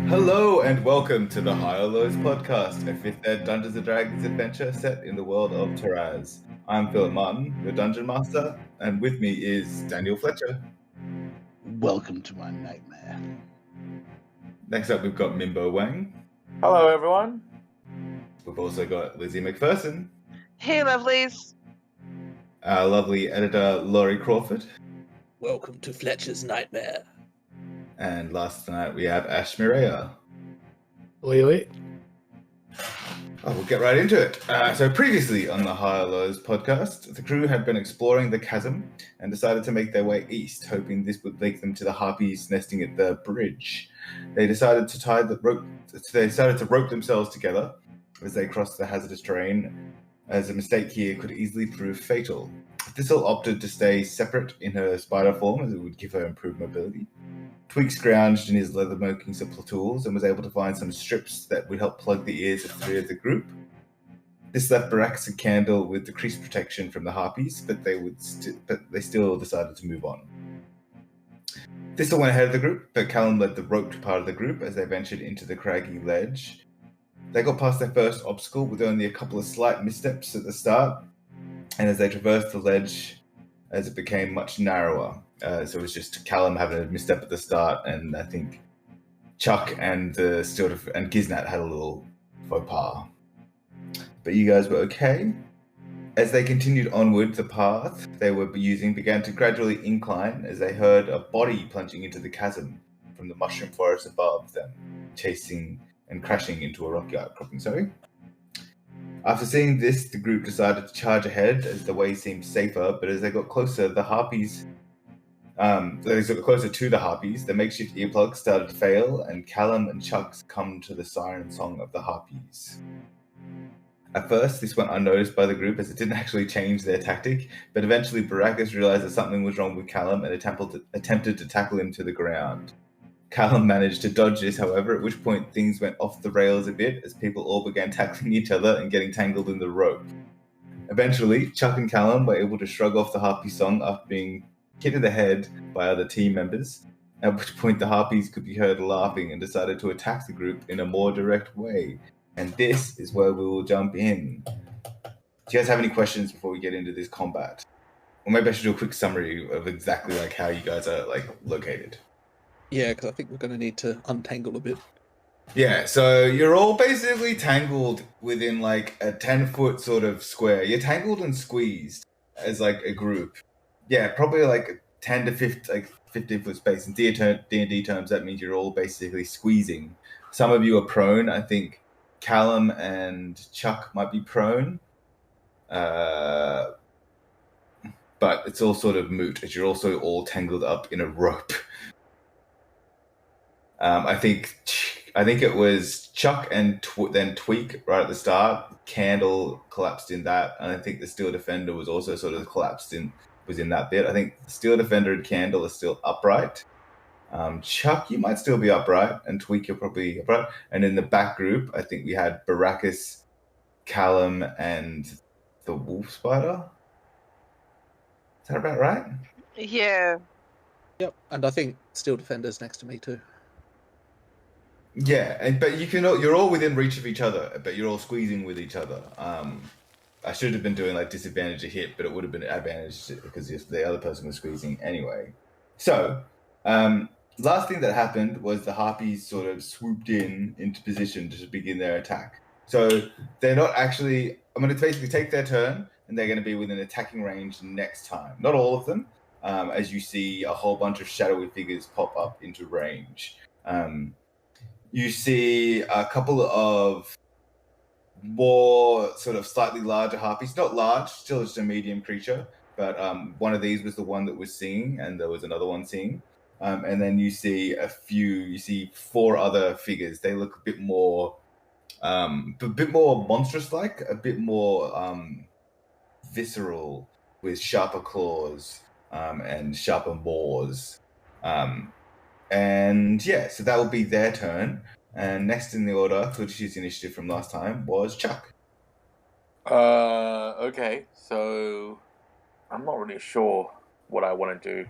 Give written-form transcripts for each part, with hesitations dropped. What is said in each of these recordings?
Hello and welcome to the Higher Lows podcast, a 5th Ed Dungeons & Dragons adventure set in the world of Taraz. I'm Philip Martin, your Dungeon Master, and with me is Daniel Fletcher. Welcome to my nightmare. Next up, we've got Mimbo Wang. Hello, everyone. We've also got Lizzie McPherson. Hey, lovelies. Our lovely editor, Laurie Crawford. Welcome to Fletcher's Nightmare. And last tonight, we have Ash Mireya. Oi. We'll get right into it. So previously on the Higher Lows podcast, the crew had been exploring the chasm and decided to make their way east, hoping this would take them to the harpies nesting at the bridge. They decided to rope themselves together as they crossed the hazardous terrain, as a mistake here could easily prove fatal. Thistle opted to stay separate in her spider form, as it would give her improved mobility. Tweak scrounged in his leather-making tools and was able to find some strips that would help plug the ears of 3 of the group. This left Barakas and Candle with decreased protection from the harpies, but they still decided to move on. Thistle went ahead of the group, but Callum led the roped part of the group as they ventured into the craggy ledge. They got past their first obstacle with only a couple of slight missteps at the start, and as they traversed the ledge, as it became much narrower. So it was just Callum having a misstep at the start, and I think Chuck and Giznat had a little faux pas. But you guys were okay. As they continued onward, the path they were using began to gradually incline as they heard a body plunging into the chasm from the mushroom forest above them, chasing and crashing into a rock outcropping. After seeing this, the group decided to charge ahead as the way seemed safer, but as they got closer, the makeshift earplugs started to fail, and Callum and Chuck succumbed to the siren song of the harpies. At first, this went unnoticed by the group as it didn't actually change their tactic, but eventually Barakas realized that something was wrong with Callum and attempted to tackle him to the ground. Callum managed to dodge this, however, at which point things went off the rails a bit as people all began tackling each other and getting tangled in the rope. Eventually, Chuck and Callum were able to shrug off the harpy song after being hit in the head by other team members, at which point the harpies could be heard laughing and decided to attack the group in a more direct way. And this is where we will jump in. Do you guys have any questions before we get into this combat? Or maybe I should do a quick summary of exactly how you guys are located. Yeah, because I think we're going to need to untangle a bit. Yeah, so you're all basically tangled within a 10-foot sort of square. You're tangled and squeezed as a group. Yeah, probably a 10 to 15-foot space. In D&D terms, that means you're all basically squeezing. Some of you are prone. I think Callum and Chuck might be prone. But it's all sort of moot as you're also all tangled up in a rope. I think it was Chuck and then Tweak right at the start. Candle collapsed in that, and I think the Steel Defender was also sort of was in that bit. I think the Steel Defender and Candle are still upright. Chuck, you might still be upright, and Tweak, you're probably upright. And in the back group, I think we had Barakas, Callum, and the Wolf Spider. Is that about right? Yeah. Yep, and I think Steel Defender's next to me too. Yeah, but you're all within reach of each other, but you're all squeezing with each other. I should have been doing disadvantage to hit, but it would have been advantage because if the other person was squeezing anyway. So, last thing that happened was the harpies sort of swooped into position to begin their attack. So they're not actually. I'm going to basically take their turn, and they're going to be within attacking range next time. Not all of them, as you see a whole bunch of shadowy figures pop up into range. You see a couple of more sort of slightly larger harpies. Not large, still just a medium creature, but one of these was the one that was singing, and there was another one singing. And then you see 4 other figures. They look a bit more monstrous-like, a bit more visceral, with sharper claws and sharper maws. And yeah, so that will be their turn. And next in the order, to choose initiative from last time, was Chuck. Okay, so I'm not really sure what I want to do.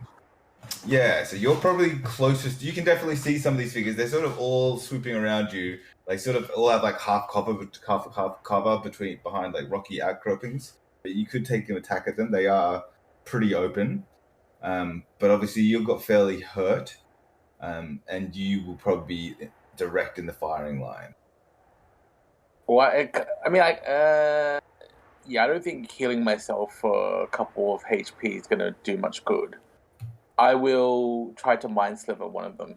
Yeah, so you're probably closest. You can definitely see some of these figures. They're sort of all swooping around you. They sort of all have like half cover between behind like rocky outcroppings. But you could take an attack at them. They are pretty open. But obviously you've got fairly hurt, and you will probably be direct in the firing line. Well, yeah, I don't think healing myself for a couple of HP is going to do much good. I will try to mind sliver one of them.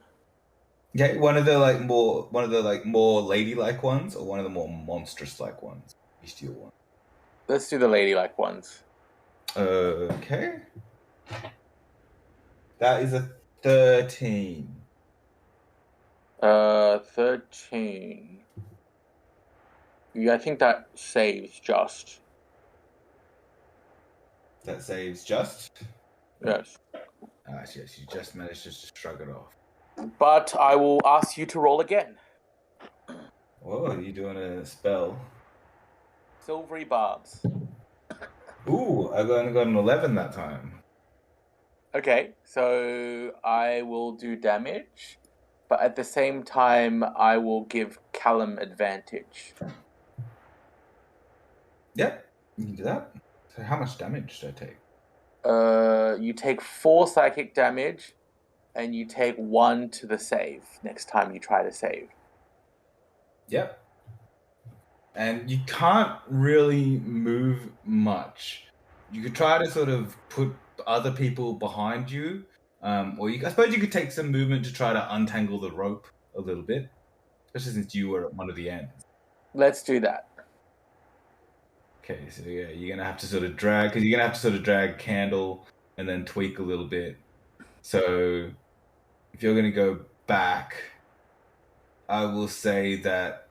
Okay, one of the more ladylike ones, or one of the more monstrous like ones, bestial ones. Let's do the ladylike ones. Okay, that is a 13. 13. Yeah, I think that saves just. That saves just. Yes. Yes, you just managed to just shrug it off. But I will ask you to roll again. Whoa, are you doing a spell? Silvery barbs. Ooh, I only got an 11 that time. Okay, so I will do damage, but at the same time, I will give Callum advantage. Yep, you can do that. So how much damage do I take? You take 4 psychic damage, and you take 1 to the save next time you try to save. Yep. And you can't really move much. You could try to sort of put other people behind you, or I suppose you could take some movement to try to untangle the rope a little bit, especially since you were at one of the ends. Let's do that. Okay, so yeah, you're gonna have to sort of drag Candle and then tweak a little bit. So if you're gonna go back, I will say that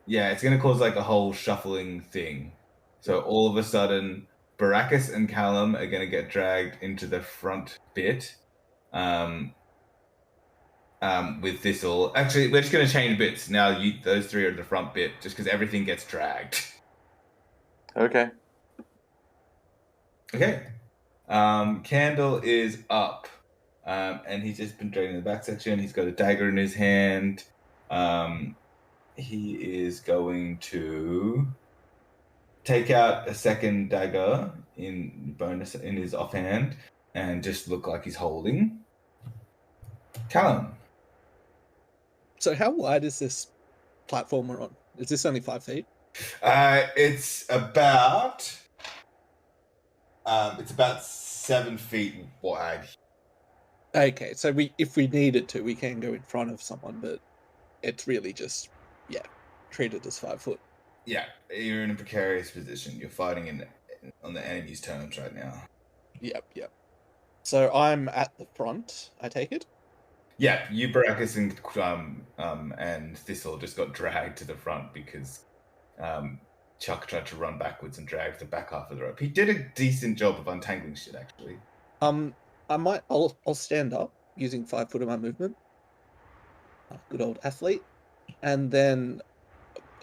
yeah, it's gonna cause like a whole shuffling thing. So all of a sudden, Baracus and Callum are gonna get dragged into the front bit. With Thistle. Actually, we're just gonna change bits now. Those three are the front bit, just because everything gets dragged. Okay. Okay. Candle is up. And he's just been dragged in the back section. He's got a dagger in his hand. He is going to take out a second dagger in bonus in his offhand and just look like he's holding. Callum. So how wide is this platform we're on? Is this only 5 feet? It's about 7 feet wide. Okay, so if we needed to, we can go in front of someone, but it's really just, treated as 5 foot. Yeah, you're in a precarious position. You're fighting on the enemy's terms right now. Yep. So I'm at the front, I take it? Yeah, you, Baracus, and Thistle just got dragged to the front because Chuck tried to run backwards and dragged the back half of the rope. He did a decent job of untangling shit, actually. I'll stand up using 5 foot of my movement. Good old athlete. And then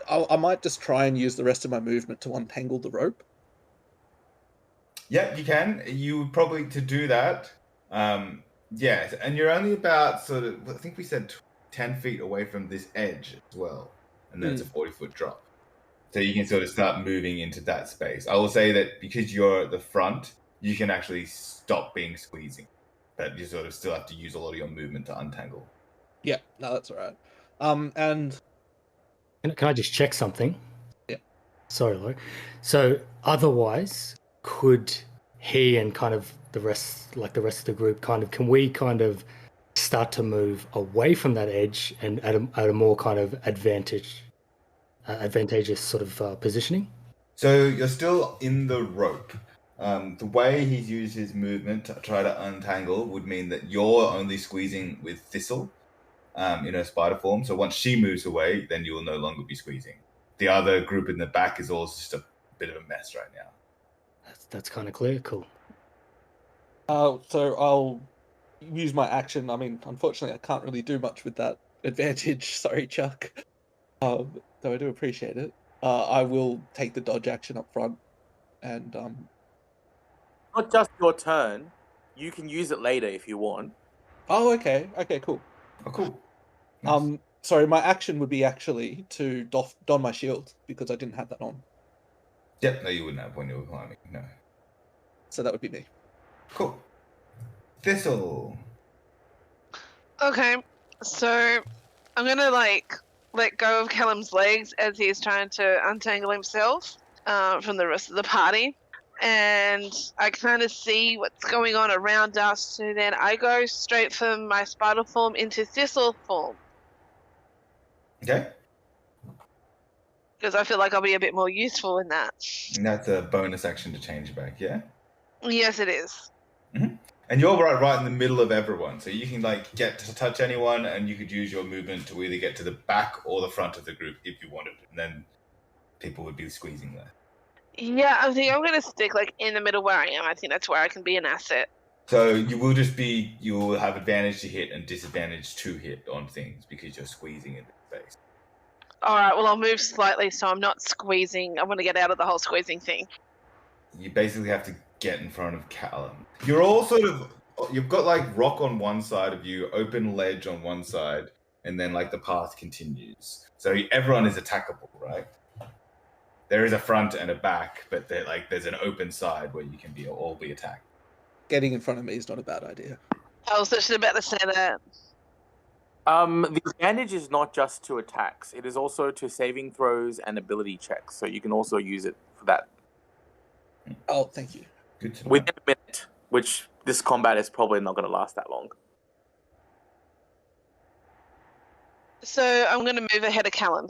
I might just try and use the rest of my movement to untangle the rope. Yeah, you can. You probably to do that. Yeah, and you're only about sort of, I think we said 10 feet away from this edge as well. And then it's a 40-foot drop. So you can sort of start moving into that space. I will say that because you're at the front, you can actually stop being squeezing. But you sort of still have to use a lot of your movement to untangle. Yeah, no, that's all right. And Can I just check something? Yeah. Sorry, Lo. So otherwise, could he and kind of the rest of the group can we kind of start to move away from that edge and at a more kind of advantageous sort of positioning? So you're still in the rope. The way he's used his movement to try to untangle would mean that you're only squeezing with Thistle in her spider form. So once she moves away, then you will no longer be squeezing. The other group in the back is all just a bit of a mess right now. That's kind of clear. Cool. So I'll use my action. I mean, unfortunately, I can't really do much with that advantage. Sorry, Chuck. Though I do appreciate it. I will take the dodge action up front, and Not just your turn. You can use it later if you want. Oh, okay. Okay, cool. Oh, cool. Nice. Sorry, my action would be actually to don my shield because I didn't have that on. Yep, no, you wouldn't have when you were climbing. No. So that would be me. Cool. Thistle. Okay, so I'm gonna let go of Callum's legs as he's trying to untangle himself from the rest of the party, and I kind of see what's going on around us. So then I go straight from my spider form into thistle form Okay. because I feel like I'll be a bit more useful in that. And that's a bonus action to change back, yeah? Yes, it is. And you're right in the middle of everyone, so you can like get to touch anyone, and you could use your movement to either get to the back or the front of the group if you wanted, and then people would be squeezing there. Yeah, I think I'm gonna stick like in the middle where I am. I think that's where I can be an asset. So you will have advantage to hit and disadvantage to hit on things because you're squeezing into space. All right, well I'll move slightly so I'm not squeezing. I want to get out of the whole squeezing thing. You basically have to get in front of Callum. You're all you've got like rock on one side of you, open ledge on one side, and then like the path continues. So everyone is attackable, right? There is a front and a back, but there's an open side where you can all be attacked. Getting in front of me is not a bad idea. I was just about to say that. The advantage is not just to attacks; it is also to saving throws and ability checks. So you can also use it for that. Oh, thank you. Good to know. Within a minute, which this combat is probably not going to last that long. So I'm going to move ahead of Callum.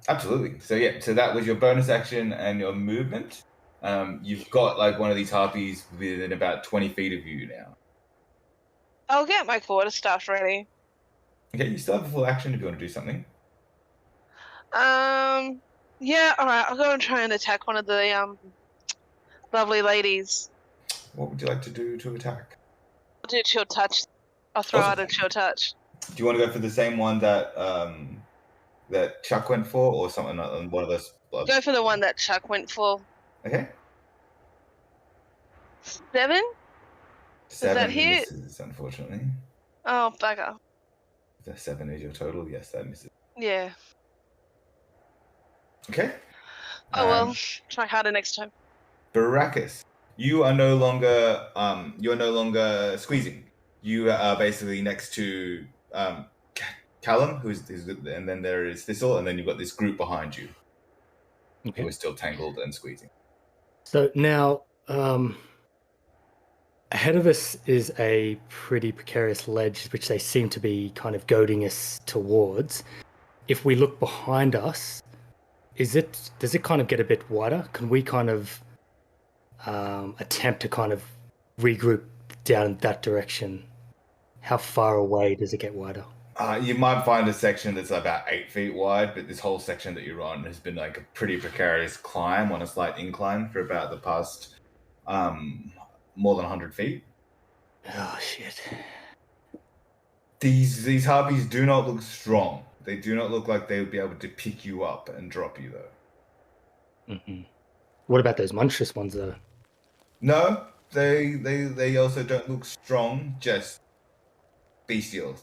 Absolutely. So that was your bonus action and your movement. You've got like one of these harpies within about 20 feet of you now. I'll get my quarterstaff ready. Okay, you still have a full action if you want to do something. Yeah, alright, I'll go and try and attack one of the lovely ladies. What would you like to do to attack? I'll do chill touch. I'll throw Awesome. out a chill touch. Do you want to go for the same one that that Chuck went for, or something on one of those? Go for the one that Chuck went for. Okay. 7? Seven that hit? misses, unfortunately. Oh, bugger. The 7 is your total. Yes, that misses. Yeah. Okay. Oh well, try harder next time. Baracus, you are no longer squeezing. You are basically next to Callum, and then there is Thistle, and then you've got this group behind you who is still tangled and squeezing. So now, ahead of us is a pretty precarious ledge, which they seem to be kind of goading us towards. If we look behind us, does it kind of get a bit wider? Can we kind of attempt to kind of regroup down that direction? How far away does it get wider? You might find a section that's about 8 feet wide, but this whole section that you're on has been like a pretty precarious climb on a slight incline for about the past more than 100 feet. Oh shit! These harpies do not look strong. They do not look like they would be able to pick you up and drop you, though. Mm-hmm. What about those monstrous ones, though? No, they also don't look strong. Just bestial.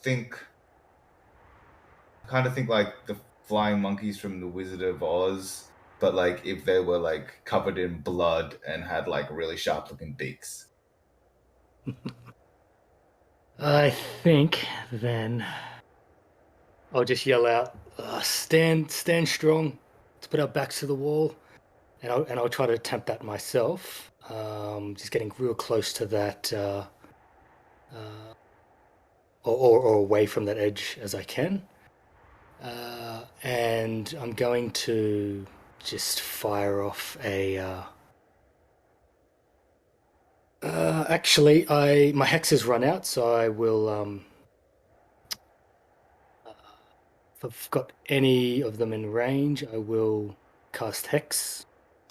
Kind of think like the flying monkeys from the Wizard of Oz, but like if they were like covered in blood and had like really sharp looking beaks. I think then I'll just yell out, "Stand strong! Let's put our backs to the wall," and I'll try to attempt that myself. Just getting real close to that, or away from that edge as I can. And I'm going to just fire off a. Actually, my hex has run out, so I will. If I've got any of them in range, I will cast hex.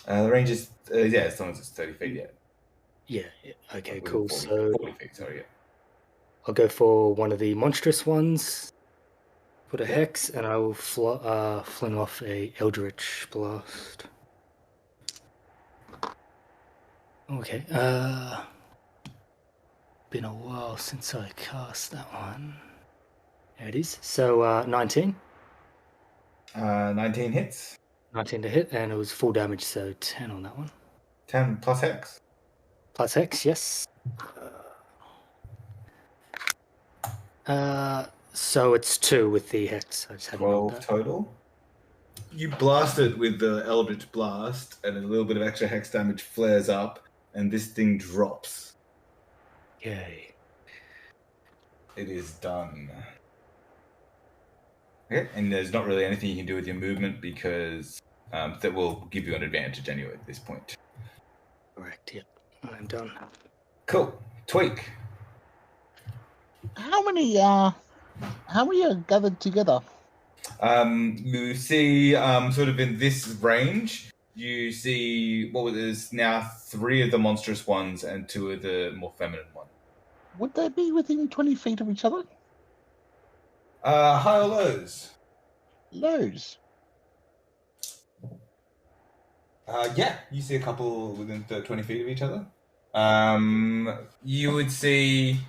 The range is as long as it's 30 feet. Yeah. Okay. Within Cool. 40, So 40 feet. Sorry. Yeah. I'll go for one of the monstrous ones. Put a hex, and I will fling off a Eldritch Blast. Okay. Been a while since I cast that one. There it is. So 19. 19 hits. 19 to hit, and it was full damage, so 10 on that one. 10 plus Hex. Plus Hex, yes. So it's 2 with the Hex. I just haven't rolled 12 that. total. You blast it with the Eldritch Blast, and a little bit of extra Hex damage flares up, and this thing drops. Yay. It is done. Okay, and there's not really anything you can do with your movement because that will give you an advantage anyway at this point. Correct, yep. I'm done. Cool. Tweak. How many are gathered together? You see, sort of in this range, you see there's now 3 of the monstrous ones and 2 of the more feminine ones. Would they be within 20 feet of each other? High or lows? Lows. Yeah, you see a couple within 20 feet of each other. You would see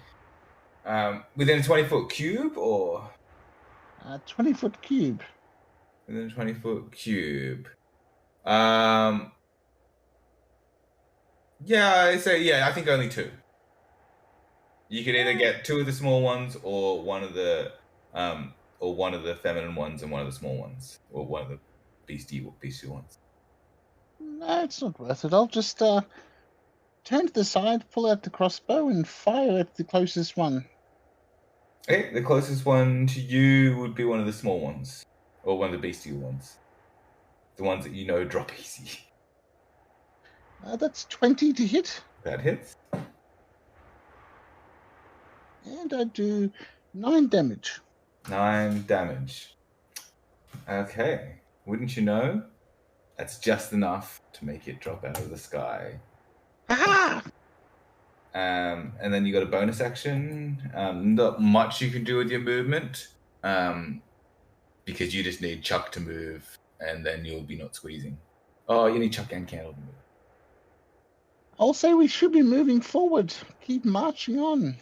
within a 20-foot cube or 20-foot cube. within a 20-foot cube. Yeah, I think only 2. You could either get 2 of the small ones or one of the feminine ones and one of the small ones, or one of the beastie ones. No, it's not worth it. I'll just turn to the side, pull out the crossbow, and fire at the closest one. Okay, the closest one to you would be one of the small ones, or one of the beastie ones. The ones that you know drop easy. That's 20 to hit, That hits. and I do 9 damage. 9 damage. Okay. Wouldn't you know? That's just enough to make it drop out of the sky. Aha! And then you got a bonus action. Not much you can do with your movement, because you just need Chuck to move, and then you'll be not squeezing. Oh, you need Chuck and Candle to move. I'll say we should be moving forward. Keep marching on.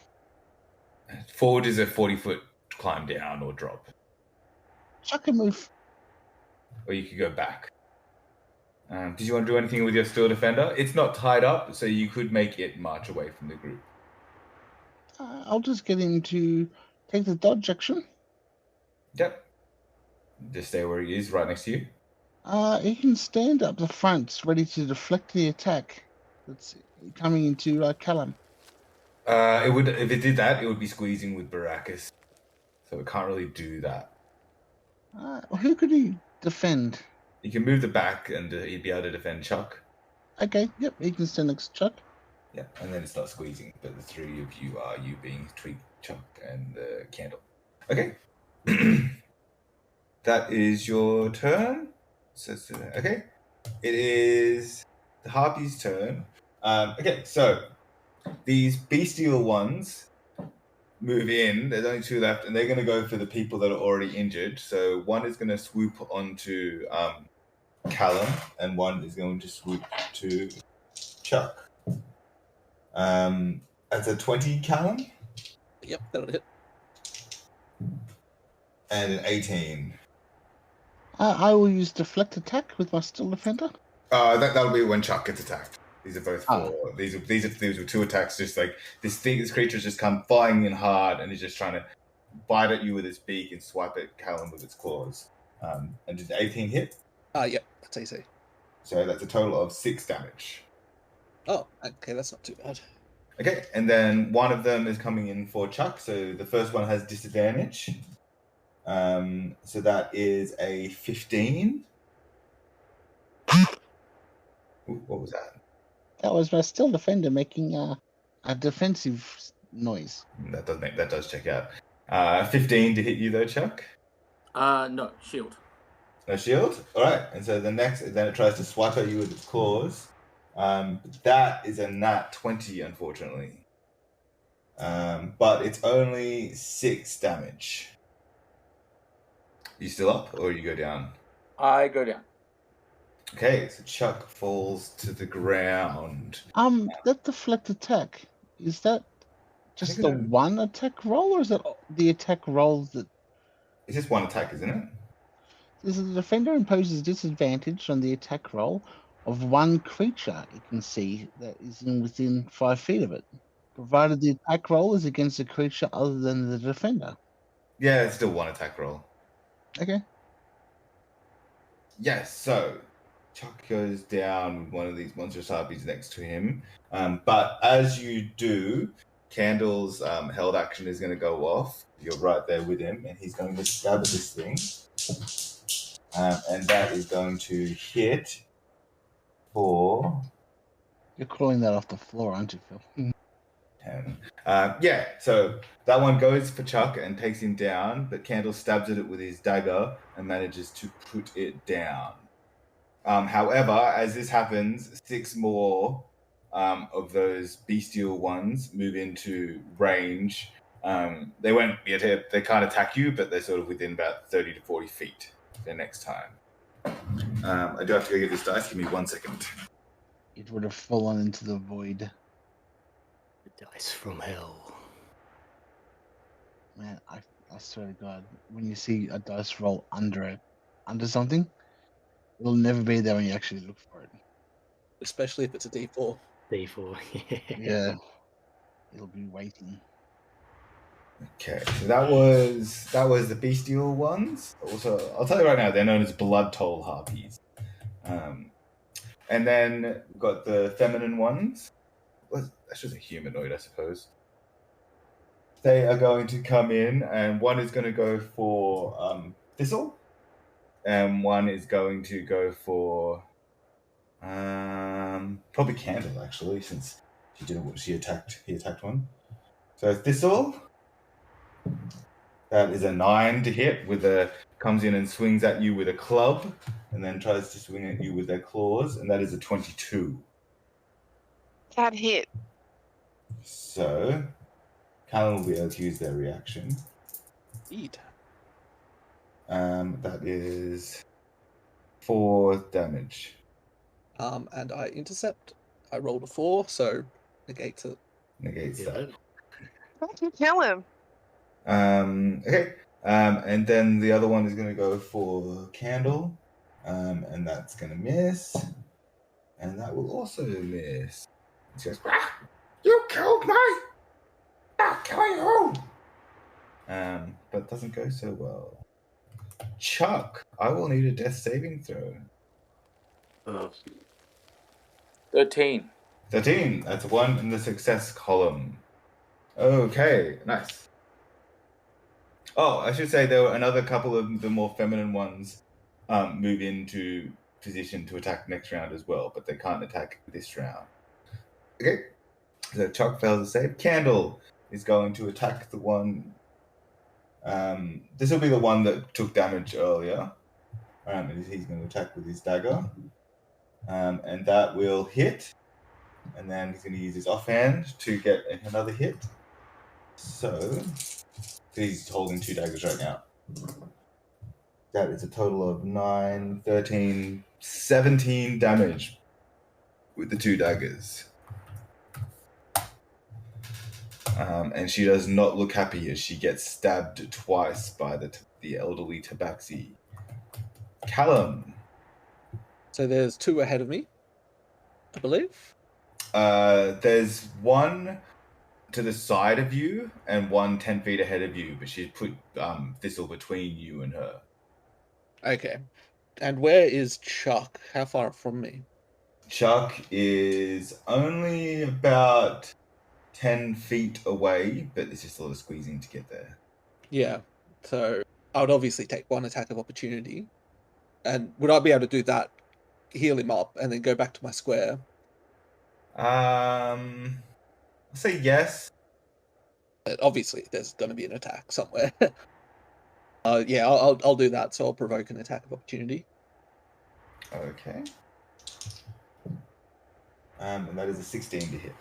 Forward is a 40-foot climb down or drop, Chuck can move. or you could go back. Did you want to do anything with your Steel Defender? It's not tied up, so you could make it march away from the group. I'll just get him to take the dodge action. Yep. Just stay where he is, right next to you. He can stand up the front, ready to deflect the attack that's coming into Callum. It would, if it did that, it would be squeezing with Baracus, so it can't really do that. Who could he defend? You can move the back, and he'd be able to defend Chuck. Okay, yep, he can stand next to Chuck. Yeah, and then it's not squeezing, but the 3 of you are you being Tweak, Chuck, and the Candle. Okay. That is your turn. Okay. It is the Harpy's turn. Okay, so these bestial ones move in. There's only 2 left, and they're going to go for the people that are already injured. So one is going to swoop onto Callum, and one is going to swoop to Chuck. That's a 20, Callum, Yep, that'll hit. and an 18. I will use deflect attack with my Steel Defender. That'll be when Chuck gets attacked. These are both Oh. 4. These are 2 attacks. Just like this creature's just come flying in hard, and is just trying to bite at you with its beak and swipe at Callum with its claws. And did 18 hit? Yep, that's easy. So that's a total of 6 damage. Oh, okay, that's not too bad. Okay, and then one of them is coming in for Chuck. So the first one has disadvantage. So that is a 15. Ooh, what was that? That was my Steel Defender making a defensive noise. That does check out. 15 to hit you though, Chuck. No, shield. No shield. All right, and so then it tries to swipe at you with its claws. That is a nat 20, unfortunately. But it's only 6 damage. You still up, or you go down? I go down. Okay, so Chuck falls to the ground. That deflect attack, is that Just think the that- one attack roll, or is it the attack roll that It's just one attack, isn't it? the defender imposes disadvantage on the attack roll of one creature it can see that is within 5 feet of it, provided the attack roll is against a creature other than the defender. Yeah, it's still one attack roll. Okay. Yes, so Chuck goes down with one of these monstrous harpies next to him. But as you do, Candle's held action is going to go off. You're right there with him, and he's going to stab at this thing. And that is going to hit for You're calling that off the floor, aren't you, Phil? 10. Yeah, so that one goes for Chuck and takes him down, but Candle stabs at it with his dagger and manages to put it down. However, as this happens, 6 more of those bestial ones move into range. They won't be they can't attack you, but they're sort of within about 30 to 40 feet the next time. I do have to go get this dice. Give me 1 second. It would have fallen into the void. The dice from hell. Man, I swear to God, when you see a dice roll under something, it'll never be there when you actually look for it. Especially if it's a D4. D4. Yeah. It'll be waiting. Okay, so that was the bestial ones. Also, I'll tell you right now, they're known as blood toll harpies. And then we've got the feminine ones. Well, that's just a humanoid, I suppose. They are going to come in, and one is going to go for Thistle, and one is going to go for probably Candle, actually, since he attacked one. So Thistle. That is a 9 to hit. Comes in and swings at you with a club, and then tries to swing at you with their claws, and that is a 22. That hit. So, Callan will be able to use their reaction. Eat. That is 4 damage. And I intercept. I rolled a 4, so negates it. Negates that. Don't you tell him? Okay. And then the other one is going to go for Candle, and that's going to miss, and that will also miss. She goes, "You killed me! I'll kill you!" But doesn't go so well. Chuck, I will need a death saving throw. 13. 13. That's 1 in the success column. Okay, nice. Oh, I should say there were another couple of the more feminine ones move into position to attack next round as well, but they can't attack this round. Okay, so Chuck fails to save. Candle is going to attack the one. This will be the one that took damage earlier. And he's going to attack with his dagger. And that will hit. And then he's going to use his offhand to get another hit. So he's holding 2 daggers right now. That is a total of 9, 13, 17 damage with the 2 daggers. And she does not look happy as she gets stabbed twice by the elderly Tabaxi. Callum. So there's 2 ahead of me, I believe. There's one to the side of you and one 10 feet ahead of you, but she's put Thistle between you and her. Okay. And where is Chuck? How far from me? Chuck is only about 10 feet away, but it's just a lot of squeezing to get there. Yeah. So I would obviously take 1 attack of opportunity. And would I be able to do that, heal him up, and then go back to my square? I'll say yes. But obviously, there's going to be an attack somewhere. Yeah, I'll do that. So I'll provoke an attack of opportunity. Okay. And that is a 16 to hit.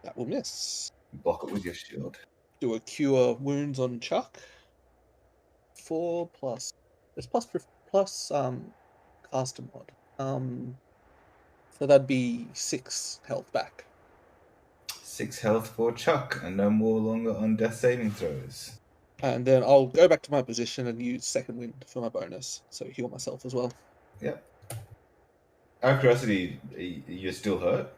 That will miss. Block it with your shield. Do a cure wounds on Chuck. 4 plus. It's plus caster mod. So that'd be 6 health back. 6 health for Chuck, and no more longer on death saving throws. And then I'll go back to my position and use second wind for my bonus, so heal myself as well. Yep. Out of curiosity, you're still hurt?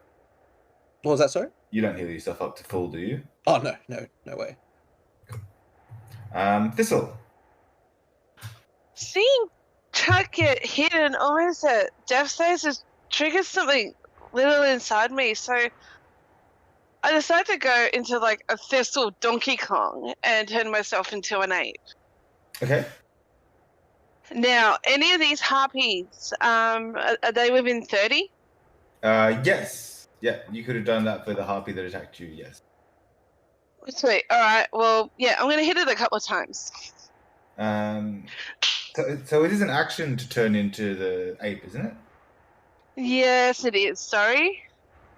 What was that, sorry? You don't heal yourself up to full, do you? Oh, no way. Thistle. Seeing Chuck get hit and almost at death saves has triggered something little inside me, so I decided to go into like a Thistle Donkey Kong and turn myself into an ape. Okay. Now, any of these harpies, are they within 30? Yes. Yeah, you could have done that for the harpy that attacked you, yes. Sweet. All right. Well, yeah, I'm going to hit it a couple of times. So it is an action to turn into the ape, isn't it? Yes, it is. Sorry.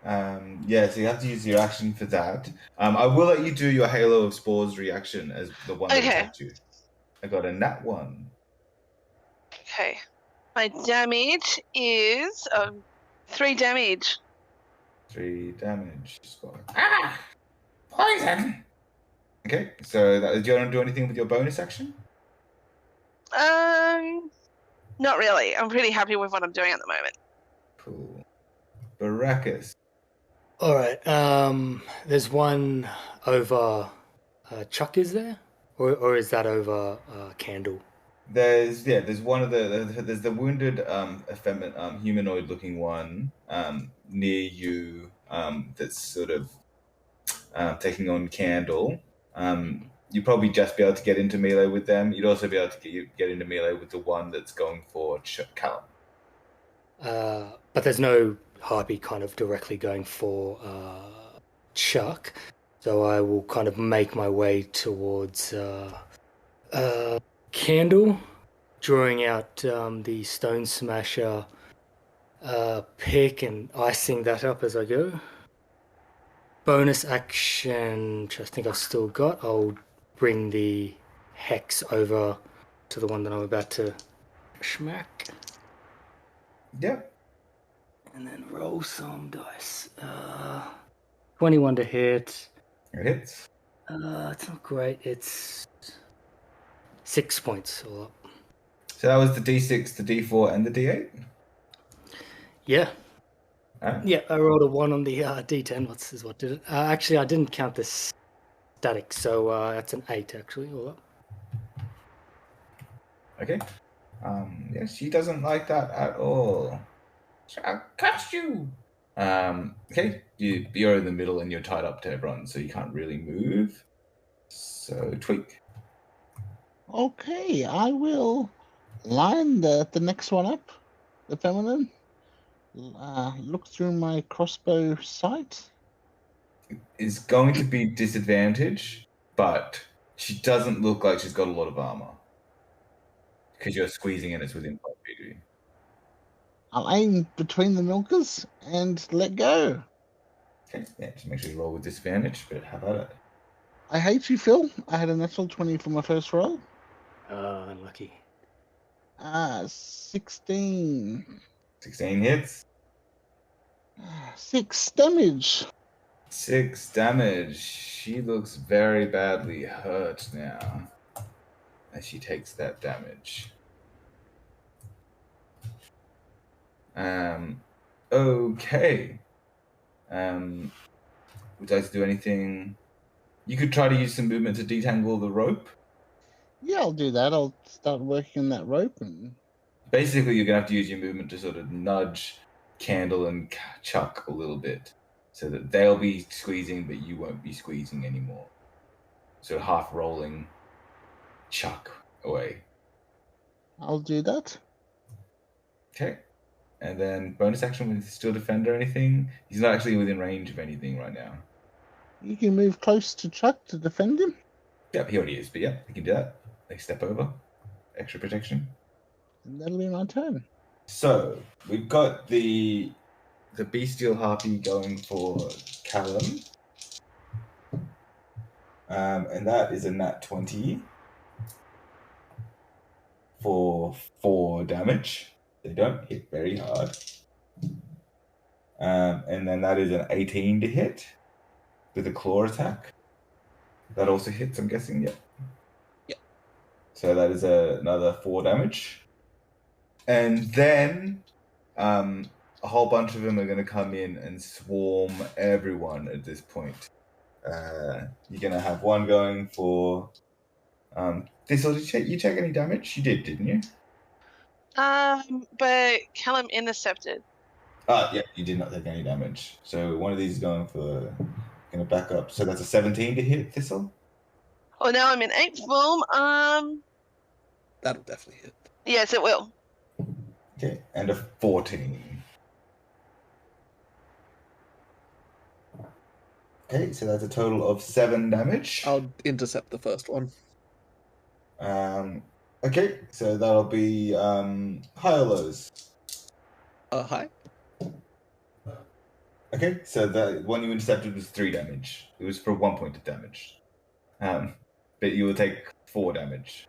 Yeah, so you have to use your action for that. I will let you do your Halo of Spores reaction as the one that Okay. attacked you. I got a nat 1. Okay. My damage is 3 damage. 3 damage. Poison! Okay, so do you want to do anything with your bonus action? Not really. I'm pretty happy with what I'm doing at the moment. Cool. Baracus. All right. There's one over Chuck, is there, or is that over Candle? There's one of there's the wounded humanoid looking one near you that's sort of taking on Candle. You'd probably just be able to get into melee with them. You'd also be able to get into melee with the one that's going for Callum. But there's no harpy kind of directly going for Chuck, so I will kind of make my way towards Candle, drawing out the Stone Smasher pick and icing that up as I go. Bonus action, which I think I've still got, I'll bring the Hex over to the one that I'm about to smack. Yeah. And then roll some dice. 21 to hit. It hits. It's not great. It's 6 points all up. So that was the D6, the D4, and the D8? Yeah. Alright. Yeah, I rolled a 1 on the D10. What did it? Actually, I didn't count the static, so that's an 8 actually all up. Okay. Yeah, she doesn't like that at all. I'll catch you. Okay, you're in the middle and you're tied up to everyone, so you can't really move. So tweak. Okay, I will line the next one up, the feminine. Look through my crossbow sight. Is going to be disadvantage, but she doesn't look like she's got a lot of armor. Because you're squeezing and it's within 5 feet of you. I'll aim between the milkers and let go. Okay, yeah, just make sure you roll with disadvantage, but how about it? I hate you, Phil. I had a natural 20 for my first roll. Unlucky. 16. 16 hits. 6 damage. 6 damage. She looks very badly hurt now. As she takes that damage. Okay. Would you like to do anything? You could try to use some movement to detangle the rope. Yeah, I'll do that. I'll start working on that rope. And Basically, you're going to have to use your movement to sort of nudge Candle and Chuck a little bit. So that they'll be squeezing, but you won't be squeezing anymore. So half rolling Chuck away. I'll do that. Okay. And then bonus action with Still Defend or anything. He's not actually within range of anything right now. You can move close to Chuck to defend him. Yep, he already is, but yeah, he can do that. They step over. Extra protection. And that'll be my turn. So, we've got the Bestial Harpy going for Callum. And that is a nat 20 for 4 damage. They don't hit very hard. And then that is an 18 to hit. with a claw attack. That also hits, I'm guessing, yeah. Yeah. So that is another 4 damage. And then a whole bunch of them are going to come in and swarm everyone at this point. You're going to have one going for... Thistle, did you take any damage? You did, didn't you? But Callum intercepted. Yeah, you did not take any damage. So one of these is going to back up. So that's a 17 to hit, Thistle? Oh, now I'm in ape form. That'll definitely hit. Yes, it will. Okay, and a 14. Okay, so that's a total of 7 damage. I'll intercept the first one. Okay, so that'll be high or lows. High. Okay, so the one you intercepted was 3 damage. It was for 1 point of damage. But you will take 4 damage.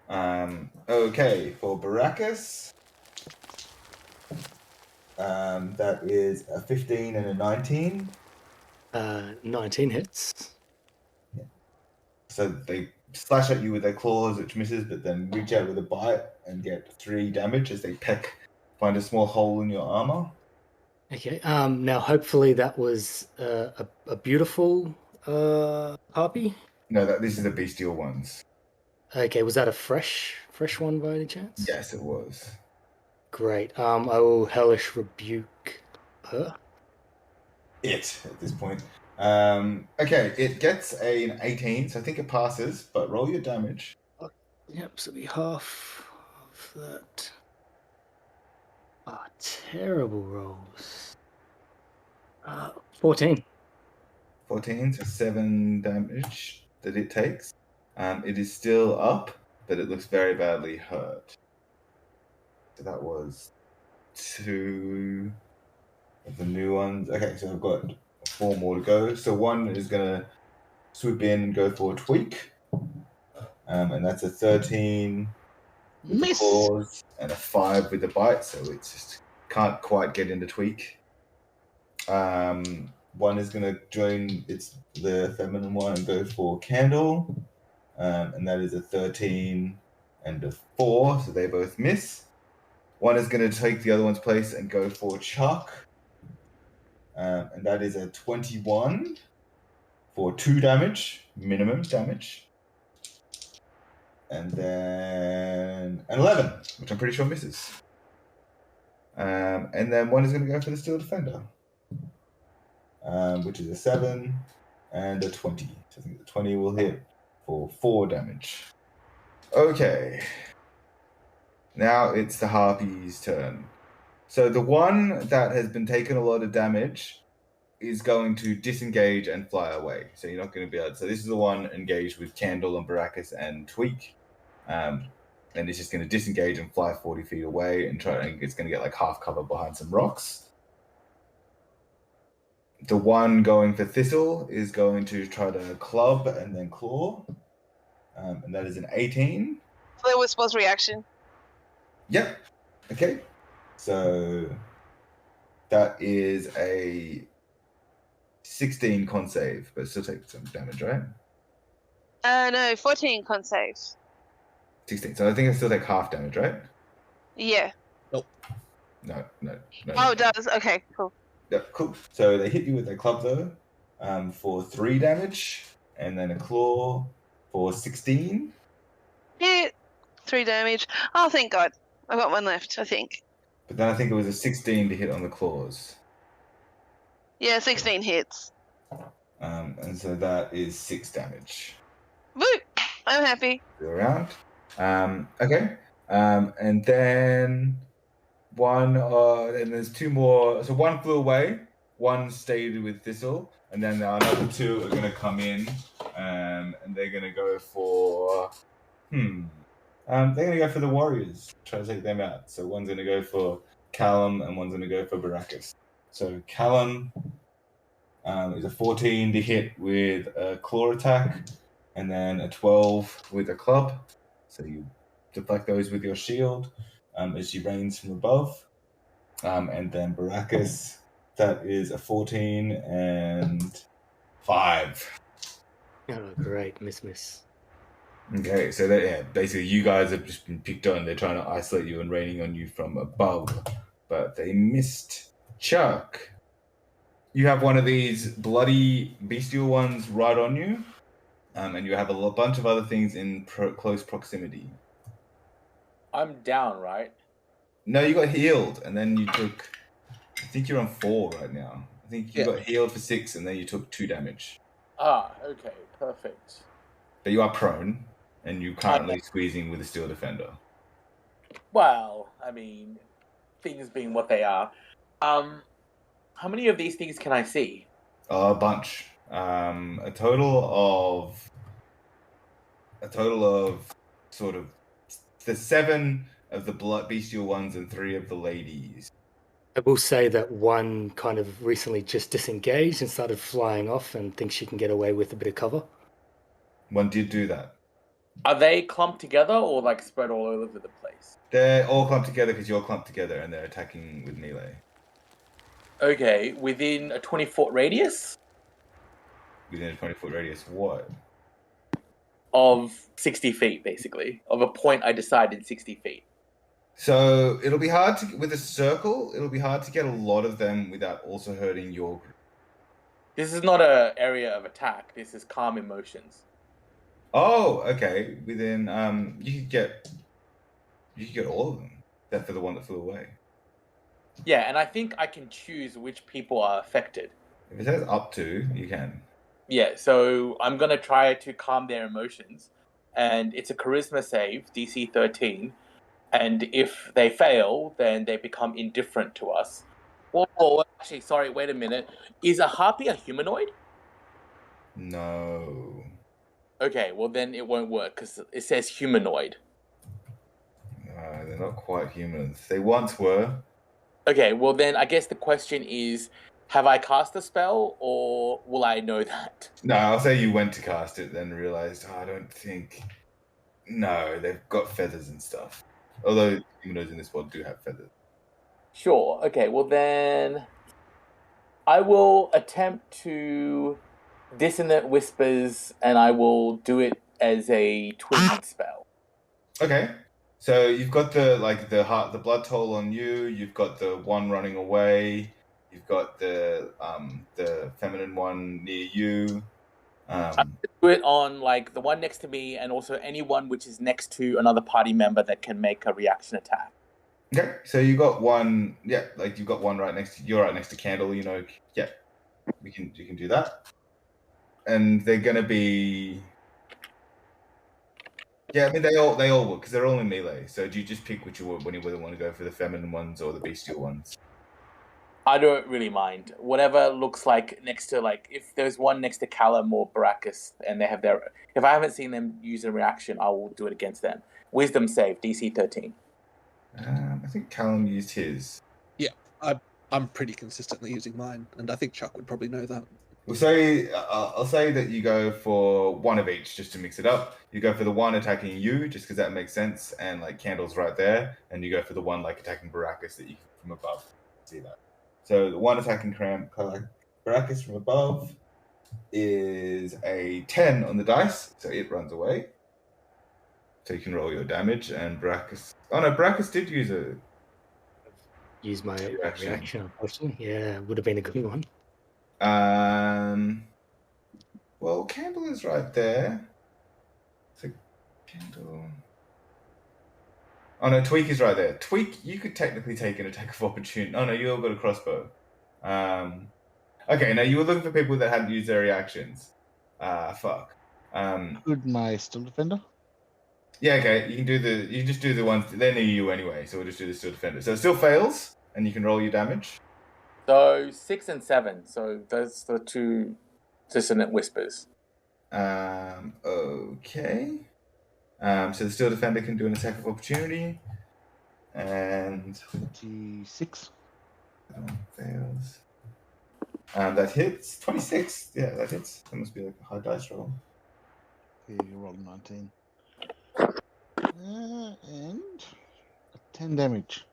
Okay, for Baracus, that is a 15 and a 19. 19 hits. So they slash at you with their claws, which misses, but then reach out with a bite and get 3 damage as they find a small hole in your armor. Okay. Now, hopefully, that was a beautiful harpy. No, this is the bestial ones. Okay. Was that a fresh one by any chance? Yes, it was. Great. I will hellish rebuke her. It at this point. Okay, it gets an 18, so I think it passes, but roll your damage. Yep. So it'll be half of that. Ah, terrible rolls. 14. 14, so 7 damage that it takes. It is still up, but it looks very badly hurt. So that was 2 of the new ones. Okay, so I've got 4 more to go. So one is going to swoop in and go for a tweak. And that's a 13 with the Miss. claws and a 5 with the bite, so it just can't quite get into tweak. One is going to join the feminine one and go for candle, and that is a 13 and a 4, so they both miss. One is going to take the other one's place and go for Chuck, and that is a 21 for 2 damage, minimum damage. And then an 11, which I'm pretty sure misses. And then one is going to go for the Steel Defender, which is a 7 and a 20. So I think the 20 will hit for 4 damage. Okay. Now it's the Harpy's turn. So the one that has been taking a lot of damage is going to disengage and fly away. So you're not going to be able to... So this is the one engaged with Candle and Baracus and Tweak. And it's just going to disengage and fly 40 feet away and it's going to get like half cover behind some rocks. The one going for Thistle is going to try to club and then claw. And that is an 18. So that was reaction. Yep. Okay. So that is a 16 con save, but still take some damage, right? No, 14 con save. 16. So I think I still take half damage, right? Yeah. No. Oh, it does. Okay, cool. Yeah, cool. So they hit you with their club though, for 3 damage, and then a claw for 16. Hit. 3 damage. Oh, thank God. I got one left, I think. But then I think it was a 16 to hit on the claws. Yeah, 16 hits. And so that is 6 damage. Woo! I'm happy. Go around. Okay. And then and there's 2 more. So one flew away, one stayed with Thistle, and then another 2 are going to come in, and they're going to go for... they're going to go for the Warriors, try to take them out. So one's going to go for Callum, and one's going to go for Baracus. So Callum is a 14 to hit with a claw attack, and then a 12 with a club. So you deflect those with your shield as she rains from above. And then Baracus, That is a 14 and 5. Oh, great. Miss. Okay, so that, yeah, basically you guys have just been picked on. They're trying to isolate you and raining on you from above, but they missed. Chuck, you have one of these bloody bestial ones right on you, and you have a bunch of other things in close proximity. I'm down, right? No, you got healed, and then you took. I think you're on 4 right now. I think you Yeah. got healed for 6, and then you took 2 damage. Ah, okay, perfect. But you are prone, and you're currently squeezing with a steel defender. Well, I mean, things being what they are. How many of these things can I see? A bunch. A total of sort of the 7 of the blood bestial ones and 3 of the ladies. I will say that one kind of recently just disengaged and started flying off and thinks she can get away with a bit of cover. One did do that. Are they clumped together or like spread all over the place? They're all clumped together because you're clumped together and they're attacking with melee. Okay, within a 20-foot radius Within a 20-foot radius, what? of 60 feet, basically. Of a point I decided 60 feet. So it'll be hard to, with a circle, it'll be hard to get a lot of them without also hurting your group. This is not an area of attack. This is calm emotions. Oh, okay. Within, you could get all of them, except for the one that flew away. Yeah, and I think I can choose which people are affected. If it says up to, you can. Yeah, so I'm going to try to calm their emotions. And it's a charisma save, DC 13. And if they fail, then they become indifferent to us. Whoa, actually, sorry, wait a minute. Is a harpy a humanoid? No. Okay, well then it won't work because it says humanoid. They're not quite humans. They once were. Okay, well then I guess the question is, have I cast a spell or will I know that? No, I'll say you went to cast it, then realized, I don't think. No, they've got feathers and stuff. Although humanoids in this world do have feathers. Sure, okay, well then I will attempt to Dissonant Whispers and I will do it as a twin spell. Okay. So you've got the blood toll on you, you've got the one running away, you've got the feminine one near you. Do it on like the one next to me and also anyone which is next to another party member that can make a reaction attack. Okay, so you got one. Yeah, like you've got one right next to you're right next to Candle. You know, yeah, you can do that, and they're gonna be. Yeah, I mean they all work because they're all in melee. So do you just pick which you want when you whether want to go for the feminine ones or the bestial ones? I don't really mind. Whatever looks like next to like if there's one next to Callum or Baracus and they have their if I haven't seen them use a reaction, I will do it against them. Wisdom save, DC 13. I think Callum used his. Yeah, I'm pretty consistently using mine, and I think Chuck would probably know that. We'll say I'll say that you go for one of each just to mix it up. You go for the one attacking you just because that makes sense, and like Candle's right there, and you go for the one like attacking Baracus that you from above. See that? So the one attacking Baracus from above is a 10 on the dice, so it runs away. So you can roll your damage, and Baracus. Oh no, Baracus did use my reaction, unfortunately. Yeah, would have been a good one. Well, Candle is right there. So Candle. Oh no, Tweak is right there. Tweak, you could technically take an attack of opportunity. Oh no, you all got a crossbow. Okay, now you were looking for people that hadn't used their reactions. Fuck. Good, my Steel Defender. Yeah, okay. You can just do the ones they're near you anyway, so we'll just do the Steel Defender. So it still fails, and you can roll your damage. So 6 and 7. So those are the two Dissonant Whispers. Okay. So the Steel Defender can do an attack of opportunity. And 26. that one fails. That hits. 26. Yeah, that hits. That must be like a high dice roll. Okay, you rolled 19. And 10 damage.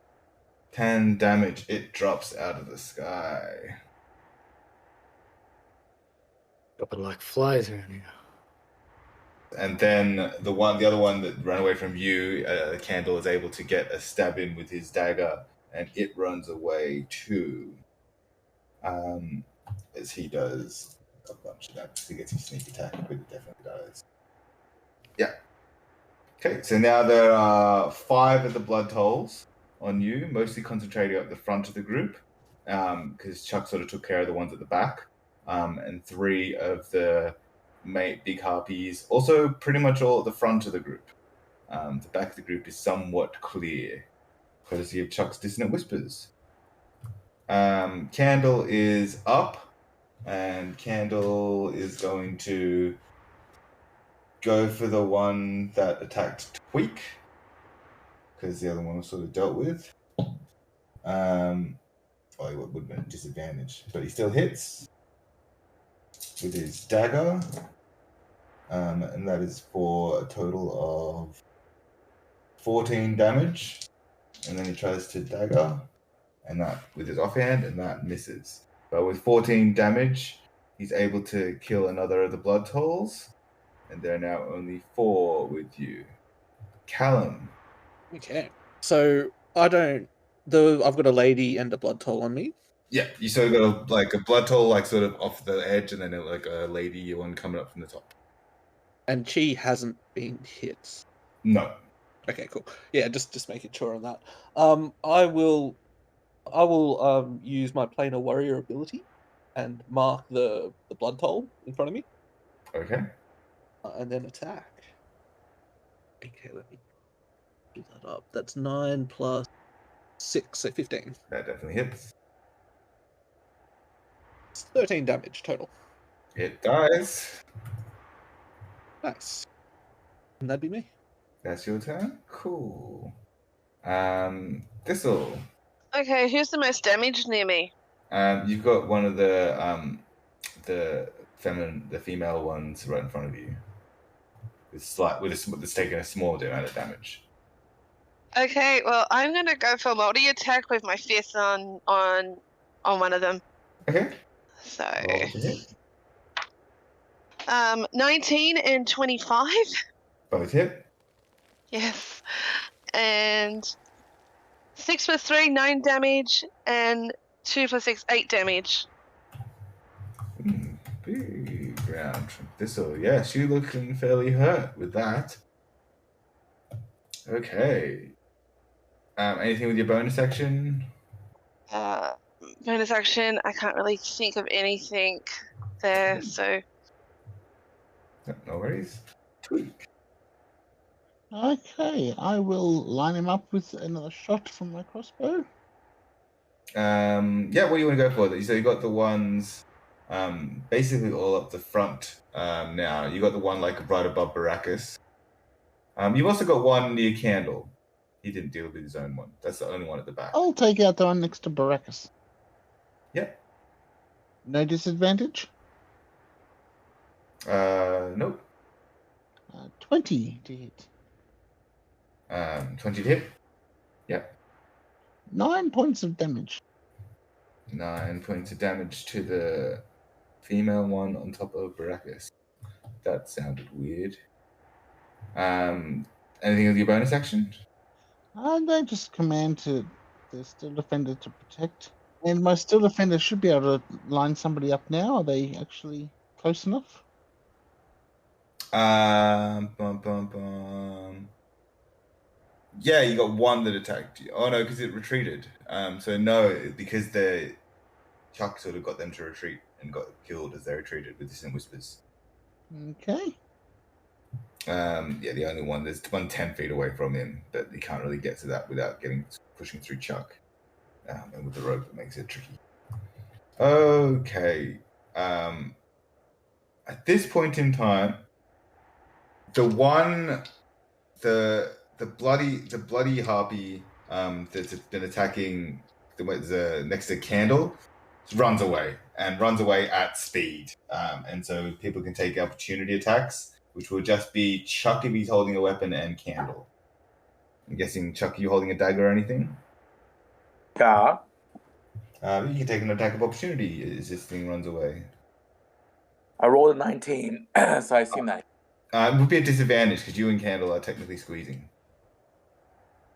10 damage. It drops out of the sky. Dropping like flies around here. And then the other one that ran away from you, Candle is able to get a stab in with his dagger, and it runs away too. As he does a bunch of that, he gets his sneak attack, but it definitely does. Yeah. Okay, so now there are 5 of the blood tolls on you, mostly concentrating at the front of the group, because Chuck sort of took care of the ones at the back, and 3 of the big harpies, also pretty much all at the front of the group. The back of the group is somewhat clear, courtesy of Chuck's Dissonant Whispers. Candle is up, and Candle is going to go for the one that attacked Tweak, because the other one was sort of dealt with. Well, it would have been a disadvantage, but he still hits with his dagger, and that is for a total of 14 damage. And then he tries to dagger, and that with his offhand, and that misses. But with 14 damage, he's able to kill another of the blood tolls, and there are now only 4 with you. Callum. Okay. So I've got a lady and a blood toll on me. Yeah, you sort of got a blood toll, like sort of off the edge, and then like a lady one coming up from the top. And she hasn't been hit. No. Okay, cool. Yeah, just making sure on that. I will use my planar warrior ability and mark the blood toll in front of me. Okay. And then attack. Okay, let me do that up. That's 9 plus 6, so 15. That definitely hits. It's 13 damage total. It dies. Nice. And that'd be me. That's your turn? Cool. Thistle. Okay, who's the most damaged near me? You've got one of the female ones right in front of you. That's taking a small amount of damage. Okay, well, I'm gonna go for multi-attack with my fist on one of them. Okay. So, Roll to hit. 19 and 25. Both hit. Yes, and 6 plus 3, 9 damage, and 2 plus 6, 8 damage. Big round from Thistle. Yes, you looking fairly hurt with that. Okay. Anything with your bonus action? Bonus action, I can't really think of anything there, so... No worries. Tweak. Okay, I will line him up with another shot from my crossbow. Yeah, what do you want to go for? So you got the ones basically all up the front now. You got the one like right above Baracus. You've also got one near Candle. He didn't deal with his own one. That's the only one at the back. I'll take out the one next to Baracus. Yep. No disadvantage? Nope. 20 to hit. 20 to hit. Yep. 9 points of damage. 9 points of damage to the female one on top of Baracus. That sounded weird. Anything with your bonus action? They just command to the Still Defender to protect. And my Still Defender should be able to line somebody up now. Are they actually close enough? Yeah, you got one that attacked you. Oh no, because it retreated. So no, because the Chuck sort of got them to retreat and got killed as they retreated with Dissonant Whispers. Okay. Yeah, the only one, there's one 10 feet away from him, but he can't really get to that without pushing through Chuck. And with the rope, it makes it tricky. Okay. At this point in time, the bloody harpy that's been attacking the next to Candle runs away at speed, and so people can take opportunity attacks, which will just be Chuck if he's holding a weapon and Candle. I'm guessing, Chuck, are you holding a dagger or anything? Yeah. You can take an attack of opportunity as this thing runs away. I rolled a 19, so I assume that. It would be a disadvantage because you and Candle are technically squeezing.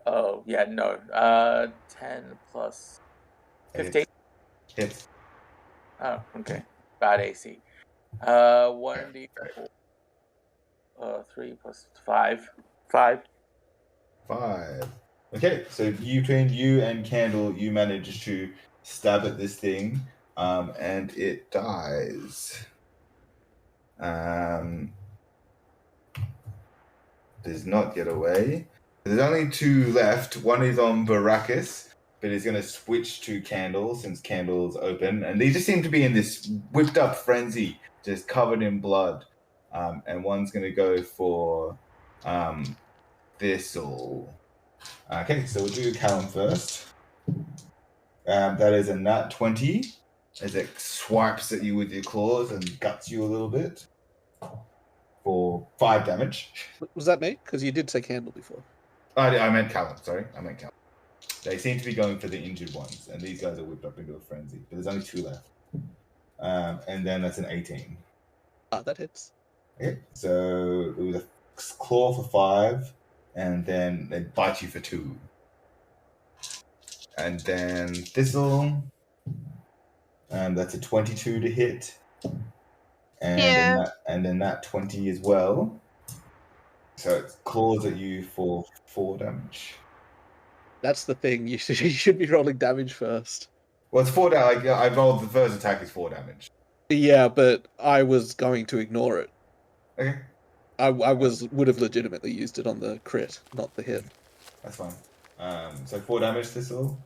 Oh, yeah, no. 10 plus 15. Hits. Oh, okay. Bad AC. 1d4. 3 plus 5. 5. 5. Okay, so between you and Candle, you manage to stab at this thing, and it dies. Does not get away. There's only 2 left. One is on Baracus, but he's going to switch to Candle since Candle's open. And they just seem to be in this whipped up frenzy, just covered in blood. And one's going to go for Thistle. Okay, so we'll do Callum first. That is a nat 20 as it swipes at you with your claws and guts you a little bit for 5 damage. Was that me? Because you did say Candle before. I meant Callum, sorry. They seem to be going for the injured ones, and these guys are whipped up into a frenzy. But there's only 2 left. And then that's an 18. That hits. Okay, so it was a claw for 5, and then they bite you for 2. And then Thistle, that's a 22 to hit. And then that 20 as well. So it claws at you for 4 damage. That's the thing. You should be rolling damage first. Well, it's 4 damage. I rolled the first attack is 4 damage. Yeah, but I was going to ignore it. Okay. I would have legitimately used it on the crit, not the hit. That's fine. So 4 damage Thistle.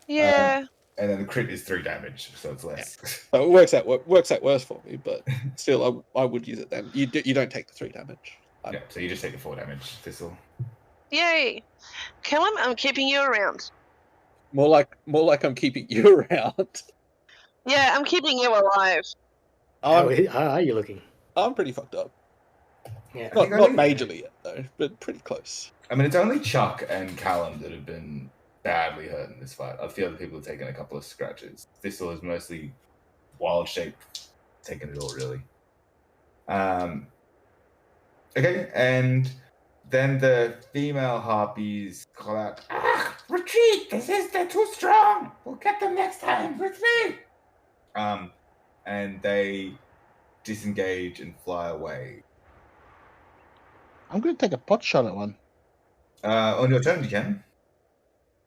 Yeah. And then the crit is 3 damage, so it's less. So it works out worse for me, but still, I would use it then. You don't take the 3 damage. Yeah, so you just take the 4 damage, Thistle. Yay. Callum, I'm keeping you around. More like I'm keeping you around. Yeah, I'm keeping you alive. How are you looking? I'm pretty fucked up. Yeah. Not majorly yet, though, but pretty close. I mean, it's only Chuck and Callum that have been badly hurt in this fight. A few other people have taken a couple of scratches. Thistle is mostly wild shape, taking it all really. Okay, and then the female harpies call out, retreat! They're too strong! We'll get them next time! Retreat! And they disengage and fly away. I'm going to take a pot shot at one. On your turn, you can.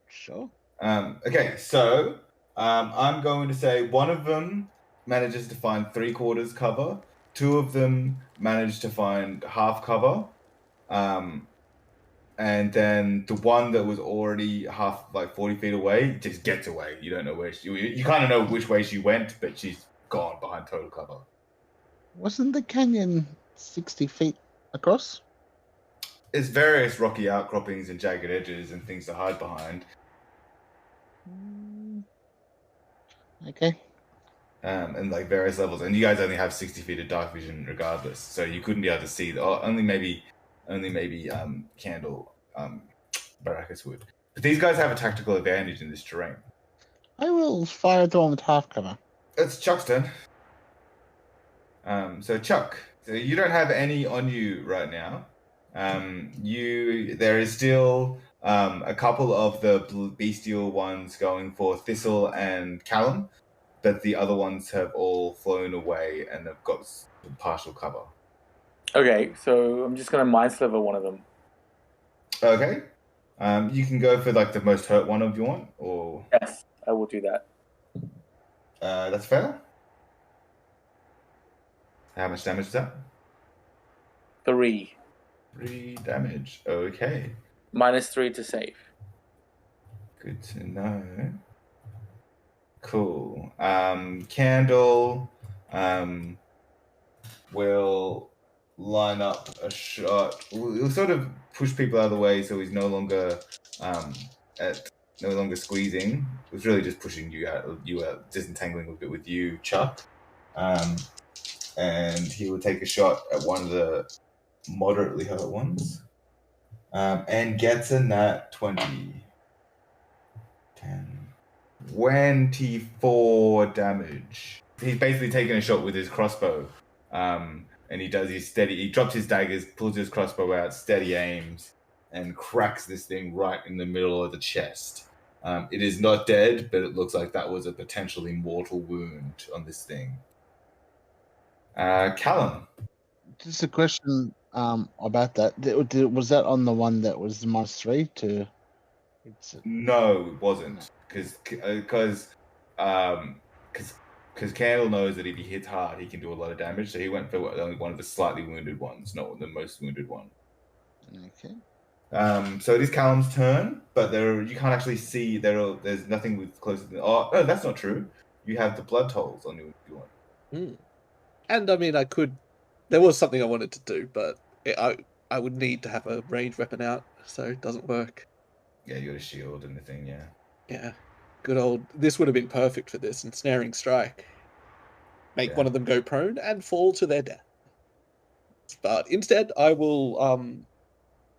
Sure. Okay, so I'm going to say one of them manages to find 3/4 cover. 2 of them manage to find half cover. And then the one that was already 40 feet away just gets away. You don't know where you kind of know which way she went, but she's gone behind total cover. Wasn't the canyon 60 feet across? There's various rocky outcroppings and jagged edges and things to hide behind. Okay. And like various levels, and you guys only have 60 feet of dark vision regardless, so you couldn't be able to see. Only maybe Candle, Baracus would. But these guys have a tactical advantage in this terrain. I will fire at the one with half cover. It's Chuck's turn. So Chuck, so you don't have any on you right now. There is still a couple of the bestial ones going for Thistle and Callum, but the other ones have all flown away and have got some partial cover. Okay, so I'm just going to Mind Sliver one of them. Okay. You can go for like the most hurt one if you want, or... Yes, I will do that. That's fair. How much damage is that? 3. 3 damage. Okay. -3 to save. Good to know. Cool. Candle will line up a shot. He'll sort of push people out of the way so he's no longer squeezing. It was really just pushing you out, disentangling a bit with you, Chuck. And he will take a shot at one of the moderately hurt ones. And gets a nat 20. 10, 24 damage. He's basically taking a shot with his crossbow. And he drops his daggers, pulls his crossbow out, steady aims, and cracks this thing right in the middle of the chest. It is not dead, but it looks like that was a potentially mortal wound on this thing. Callum. Just a question about that. Was that on the one that was -3 to? No, it wasn't, because Candle knows that if he hits hard, he can do a lot of damage. So he went for only one of the slightly wounded ones, not the most wounded one. Okay. So it is Callum's turn, but you can't actually see there's nothing with closer than. Oh no, that's not true. You have the blood tolls on you if you want. And I mean, I could. There was something I wanted to do, but I would need to have a ranged weapon out, so it doesn't work. Yeah, you got a shield and the thing. Yeah. Yeah, good old. This would have been perfect for this ensnaring strike. Make Yeah. one of them go prone and fall to their death. But instead, I will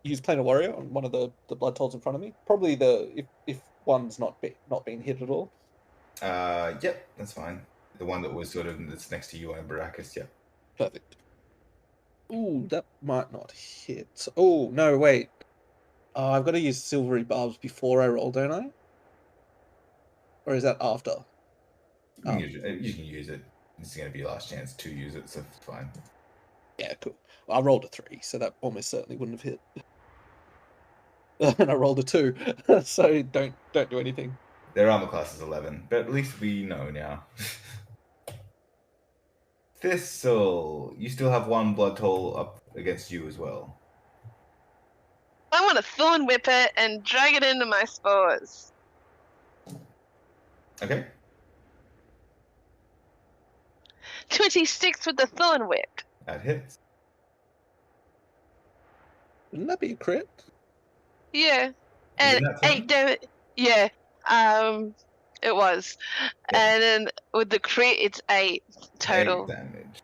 use Planar Warrior on one of the blood tolls in front of me. Probably if one's not being hit at all. Yep, that's fine. The one that was that's next to you and Baracus. Yep. Perfect. Ooh, that might not hit. Oh no, wait. I've got to use silvery barbs before I roll, don't I? Or is that after? You can use it. This is going to be your last chance to use it, so it's fine. Yeah, cool. Well, I rolled a 3, so that almost certainly wouldn't have hit. And I rolled a 2, so don't do anything. Their armor class is 11, but at least we know now. Thistle, you still have one blood toll up against you as well. I want to thorn whip it and drag it into my spores. Okay. 26 with the thorn whip. That hits. Wouldn't that be a crit? Yeah. And Isn't that 8 damage. Yeah. It was. Yeah. And then with the crit, it's 8 total. 8 damage.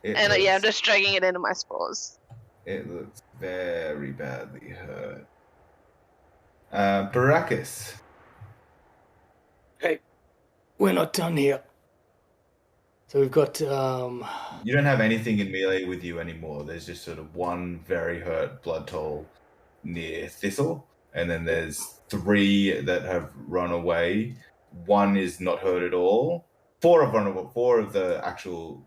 And I'm just dragging it into my spores. It looks very badly hurt. Baracus. Hey, we're not done here. So we've got You don't have anything in melee with you anymore. There's just sort of one very hurt blood toll near Thistle, and then there's 3 that have run away. 1 is not hurt at all. 4 have run away. 4 of the actual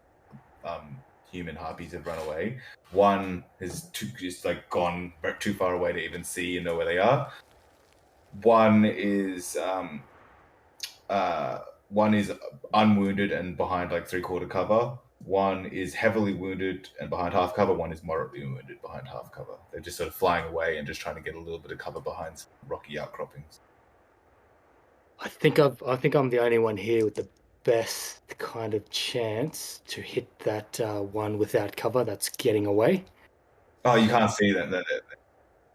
human harpies have run away. 1 has just gone back too far away to even see and know where they are. 1 is unwounded and behind 3/4 cover. 1 is heavily wounded and behind half cover. 1 is moderately wounded behind half cover. They're just sort of flying away and just trying to get a little bit of cover behind some rocky outcroppings. I think I'm the only one here with the best kind of chance to hit that one without cover that's getting away. Oh, you can't see that.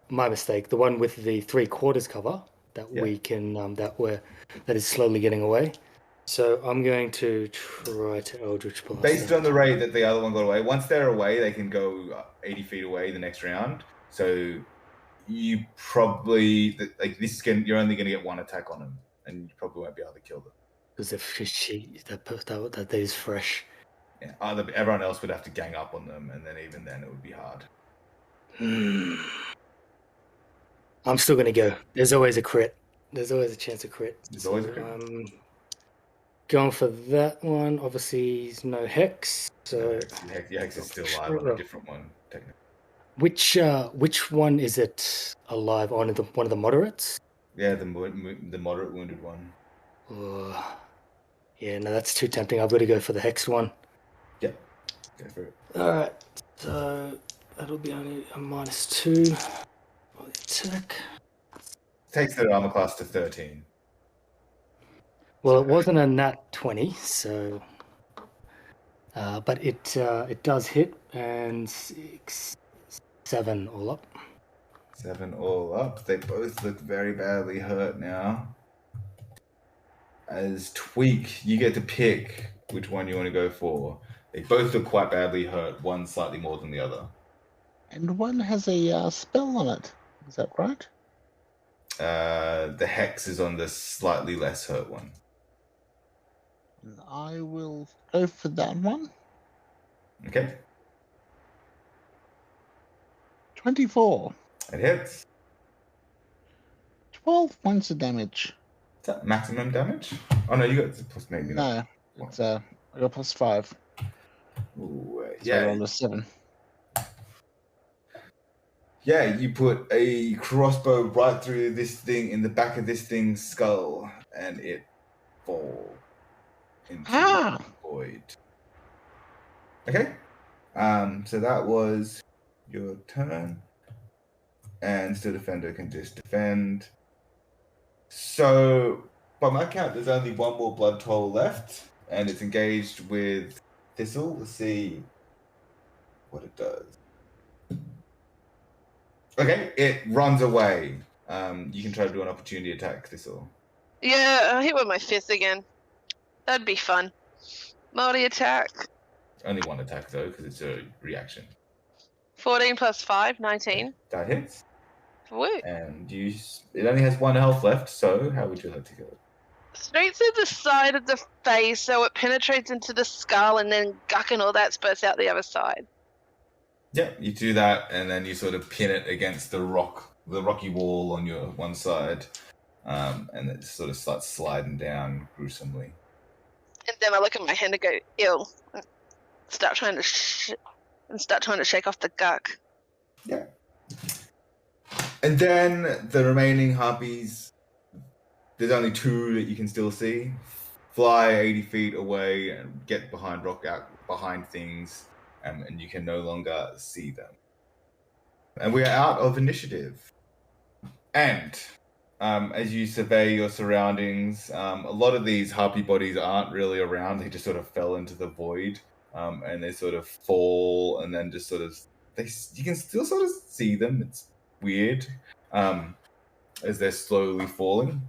My mistake. The one with the 3/4 cover that we can that is slowly getting away. So I'm going to try to Eldritch Blast. Based on the rate that the other one got away, once they're away, they can go 80 feet away the next round. So you probably you're only going to get 1 attack on them, and you probably won't be able to kill them. Because if that is fresh. Yeah, everyone else would have to gang up on them, and then even then it would be hard. I'm still going to go. There's always a crit. There's always a chance of crit. There's always a crit. Going for that one. Obviously, no hex. So Your hex is still alive on a different one, technically. Which one is it alive on? One of the moderates? Yeah, the moderate wounded one. Yeah, no, that's too tempting. I've got to go for the hex one. Yep. Go for it. Alright, so that'll be only a -2 on the attack. Takes their armor class to 13. Well, it wasn't a nat 20, so... but it does hit, and 7 all up. 7 all up. They both look very badly hurt now. As Tweak, you get to pick which one you want to go for. They both look quite badly hurt, one slightly more than the other. And one has a spell on it. Is that right? The hex is on the slightly less hurt one. I will go for that one. Okay, 24. it hits. 12 points of damage. Is that maximum damage? Oh no, you got plus maybe not. No, it's I got +5. Ooh, So I yeah, rolled a 7. yeah. You put a crossbow right through this thing in the back of this thing's skull, and it falls into Ah! the void. Okay. So that was your turn, and still defender can just defend. So, by my count, there's only one more blood toll left, and it's engaged with Thistle. Let's see what it does. Okay, it runs away. You can try to do an opportunity attack, Thistle. Yeah, I'll hit with my fist again. That'd be fun. Multi attack. Only one attack though, because it's a reaction. 14 plus 5, 19. That hits, Woo. and it only has 1 health left. So, how would you like to kill it? Straight to the side of the face so it penetrates into the skull and then guck and all that spurts out the other side. Yeah, you do that, and then you sort of pin it against the rocky wall on your one side, and it sort of starts sliding down gruesomely. And then I look at my hand and go, ew. Start trying to shake off the guck. Yeah. And then the remaining harpies, there's only 2 that you can still see, fly 80 feet away and get behind behind things, and you can no longer see them. And we are out of initiative. And as you survey your surroundings, a lot of these harpy bodies aren't really around. They just sort of fell into the void, and they sort of fall, and then just sort of you can still sort of see them. It's weird as they're slowly falling.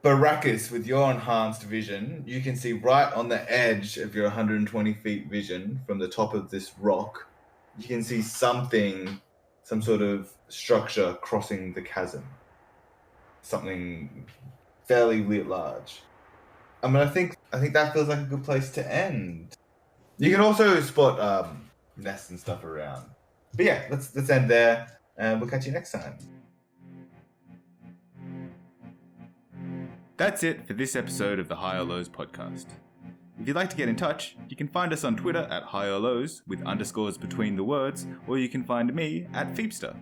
Baracus, with your enhanced vision, you can see right on the edge of your 120 feet vision from the top of this rock, you can see some sort of structure crossing the chasm. Something fairly large. I mean, I think that feels like a good place to end. You can also spot nests and stuff around. But yeah, let's end there, and we'll catch you next time. That's it for this episode of the High or Lows podcast. If you'd like to get in touch, you can find us on Twitter at High or Lows with underscores between the words, or you can find me at Feepster.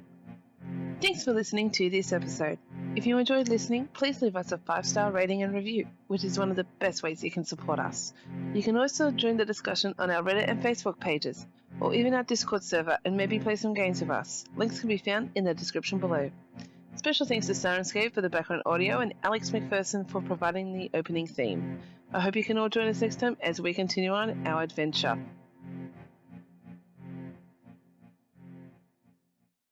Thanks for listening to this episode. If you enjoyed listening, please leave us a 5-star rating and review, which is one of the best ways you can support us. You can also join the discussion on our Reddit and Facebook pages, or even our Discord server, and maybe play some games with us. Links can be found in the description below. Special thanks to Sirenscape for the background audio and Alex McPherson for providing the opening theme. I hope you can all join us next time as we continue on our adventure.